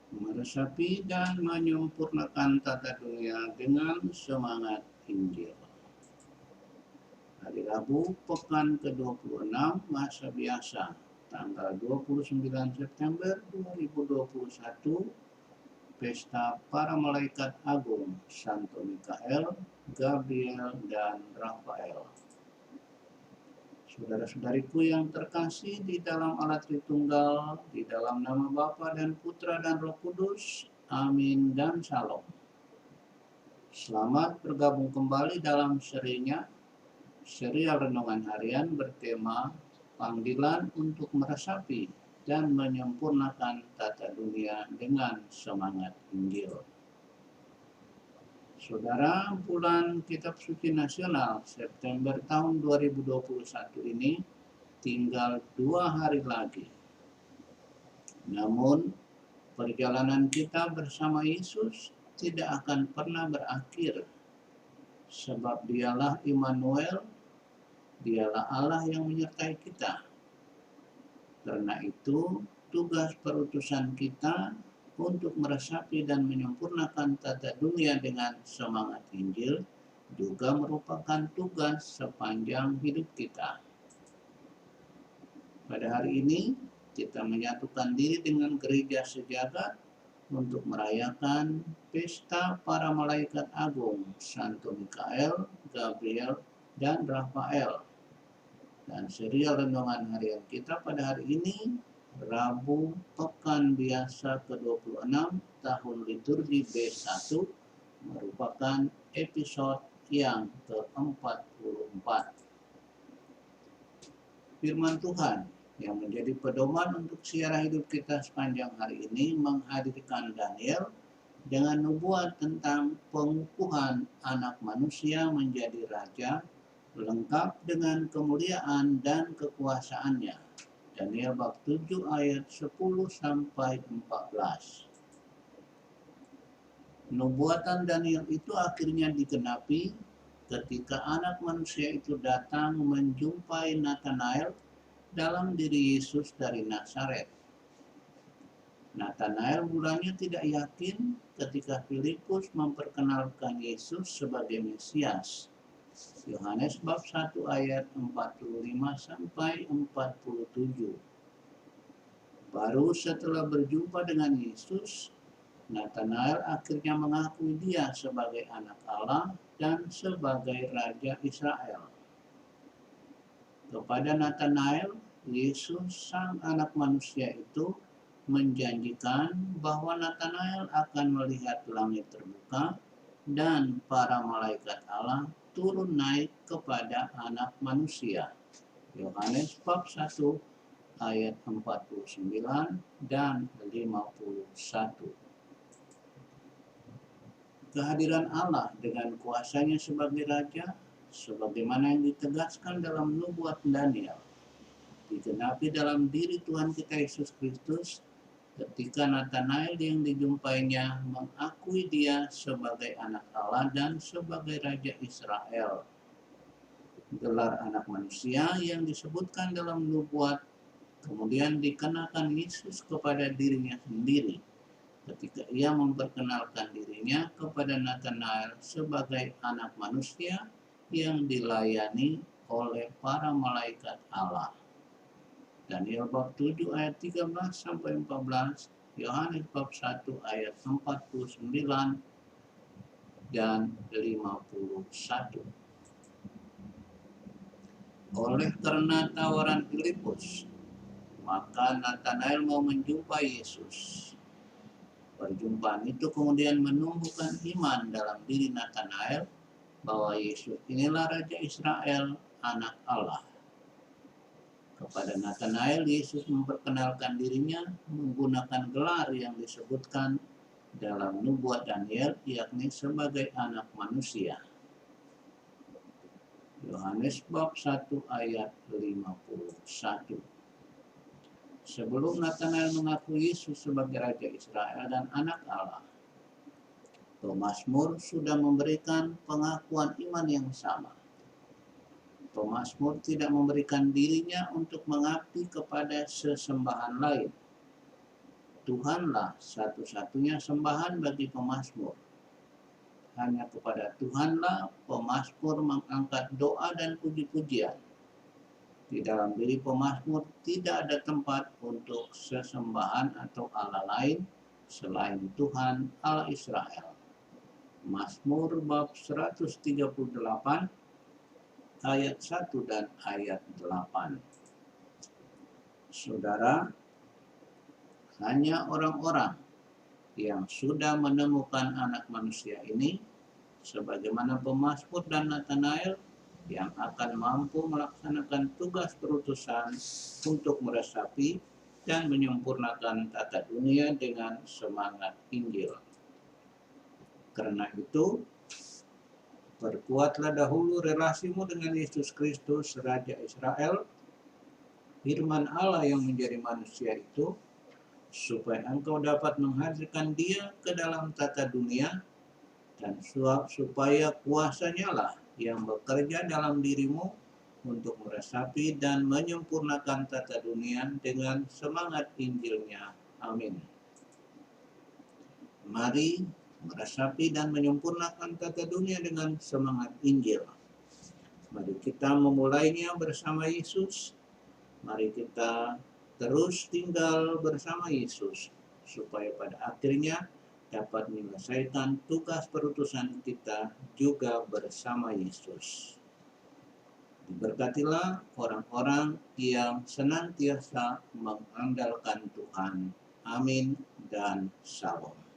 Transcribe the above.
meresapi dan menyempurnakan tata dunia dengan semangat Injil. Hari Rabu, pekan ke-26 masa biasa, tanggal 29 September 2021, Pesta Para Malaikat Agung, Santo Mikael, Gabriel, dan Rafael. Saudara-saudariku yang terkasih di dalam Allah Tritunggal, di dalam nama Bapa dan Putra dan Roh Kudus, amin dan salam. Selamat bergabung kembali dalam serial Renungan Harian bertema Panggilan untuk Meresapi dan Menyempurnakan Tata Dunia dengan Semangat Injil. Saudara, bulan Kitab Suci Nasional September tahun 2021 ini tinggal 2 hari lagi. Namun, perjalanan kita bersama Yesus tidak akan pernah berakhir, sebab Dialah Immanuel, Dialah Allah yang menyertai kita. Karena itu, tugas perutusan kita untuk meresapi dan menyempurnakan tata dunia dengan semangat Injil juga merupakan tugas sepanjang hidup kita. Pada hari ini, kita menyatukan diri dengan gereja sejagat untuk merayakan Pesta Para Malaikat Agung, Santo Mikael, Gabriel, dan Rafael. Dan serial Renungan Harian kita pada hari ini, Rabu Pekan Biasa ke-26 tahun liturgi B1, merupakan episode yang ke-44. Firman Tuhan yang menjadi pedoman untuk siara hidup kita sepanjang hari ini menghadirkan Daniel dengan nubuat tentang pengukuhan anak manusia menjadi raja, lengkap dengan kemuliaan dan kekuasaannya. Daniel bab 7 ayat 10-14. Nubuatan Daniel itu akhirnya digenapi ketika anak manusia itu datang menjumpai Nathanael dalam diri Yesus dari Nazaret. Nathanael mulanya tidak yakin ketika Filipus memperkenalkan Yesus sebagai Mesias. Yohanes bab 1 ayat 45-47. Baru setelah berjumpa dengan Yesus, Nathanael akhirnya mengakui dia sebagai anak Allah dan sebagai Raja Israel. Kepada Nathanael, Yesus sang anak manusia itu menjanjikan bahwa Nathanael akan melihat langit terbuka dan para malaikat Allah turun naik kepada anak manusia. Yohanes bab 1 ayat 49 dan 51. Kehadiran Allah dengan kuasanya sebagai Raja, sebagaimana yang ditegaskan dalam nubuat Daniel, digenapi dalam diri Tuhan kita Yesus Kristus ketika Nathanael yang dijumpainya mengakui dia sebagai anak Allah dan sebagai Raja Israel. Gelar anak manusia yang disebutkan dalam nubuat kemudian dikenakan Yesus kepada dirinya sendiri ketika ia memperkenalkan dirinya kepada Nathanael sebagai anak manusia yang dilayani oleh para malaikat Allah. Daniel bab 7 ayat 13-14, Yohanes bab 1 ayat 49 dan 51. Oleh karena tawaran Filipus, maka Nathanael mau menjumpai Yesus. Perjumpaan itu kemudian menumbuhkan iman dalam diri Nathanael bahwa Yesus inilah Raja Israel, anak Allah. Kepada Nathanael, Yesus memperkenalkan dirinya menggunakan gelar yang disebutkan dalam nubuat Daniel, yakni sebagai anak manusia. Yohanes bab 1 ayat 51. Sebelum Nathanael mengaku Yesus sebagai Raja Israel dan anak Allah, pemazmur sudah memberikan pengakuan iman yang sama. Pemazmur tidak memberikan dirinya untuk mengabdi kepada sesembahan lain. Tuhanlah satu-satunya sembahan bagi pemazmur. Hanya kepada Tuhanlah pemazmur mengangkat doa dan puji-pujian. Di dalam diri pemazmur tidak ada tempat untuk sesembahan atau Allah lain selain Tuhan Allah Israel. Mazmur bab 138 ayat 1 dan ayat 8. Saudara, hanya orang-orang yang sudah menemukan anak manusia ini, sebagaimana pemazmur dan Nathanael, yang akan mampu melaksanakan tugas perutusan untuk meresapi dan menyempurnakan tata dunia dengan semangat Injil. Karena itu, perkuatlah dahulu relasimu dengan Yesus Kristus, Raja Israel, firman Allah yang menjadi manusia itu, supaya engkau dapat menghadirkan Dia ke dalam tata dunia, dan supaya kuasanya lah yang bekerja dalam dirimu untuk meresapi dan menyempurnakan tata dunia dengan semangat Injilnya. Amin. Mari meresapi dan menyempurnakan tata dunia dengan semangat Injil. Mari kita memulainya bersama Yesus. Mari kita terus tinggal bersama Yesus, supaya pada akhirnya dapat menyelesaikan tugas perutusan kita juga bersama Yesus. Diberkatilah orang-orang yang senantiasa mengandalkan Tuhan. Amin dan Shalom.